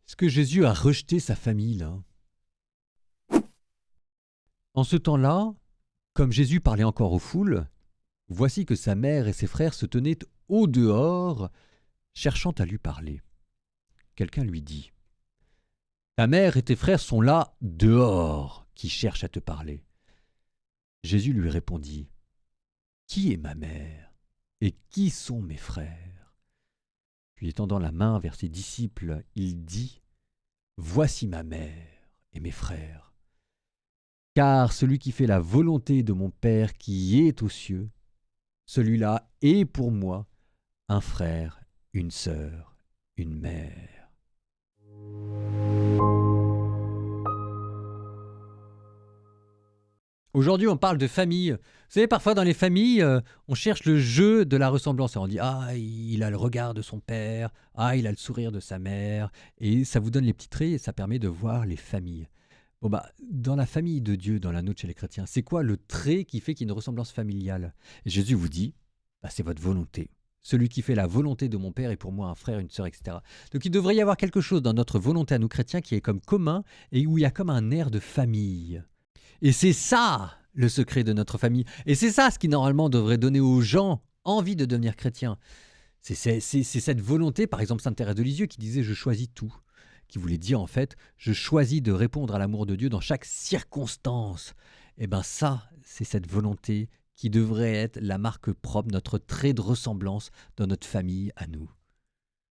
Est-ce que Jésus a rejeté sa famille là? En ce temps-là, comme Jésus parlait encore aux foules, voici que sa mère et ses frères se tenaient au dehors, cherchant à lui parler. Quelqu'un lui dit: Ta mère et tes frères sont là, dehors, qui cherchent à te parler. Jésus lui répondit: Qui est ma mère et qui sont mes frères? Puis étendant la main vers ses disciples, il dit: Voici ma mère et mes frères. Car celui qui fait la volonté de mon Père qui est aux cieux, celui-là est pour moi un frère, une sœur, une mère. Aujourd'hui, on parle de famille. Vous savez, parfois dans les familles, on cherche le jeu de la ressemblance. Et on dit: Ah, il a le regard de son père. Ah, il a le sourire de sa mère. Et ça vous donne les petits traits et ça permet de voir les familles. Bon, bah, dans la famille de Dieu, dans la nôtre chez les chrétiens, c'est quoi le trait qui fait qu'il y a une ressemblance familiale? Et Jésus vous dit: bah, c'est votre volonté. Celui qui fait la volonté de mon Père est pour moi un frère, une sœur, etc. Donc il devrait y avoir quelque chose dans notre volonté à nous chrétiens qui est comme commun et où il y a comme un air de famille. Et c'est ça le secret de notre famille. Et c'est ça ce qui normalement devrait donner aux gens envie de devenir chrétiens. C'est cette volonté, par exemple Sainte Thérèse de Lisieux qui disait: je choisis tout, qui voulait dire en fait: je choisis de répondre à l'amour de Dieu dans chaque circonstance. Et bien ça, c'est cette volonté qui devrait être la marque propre, notre trait de ressemblance dans notre famille à nous.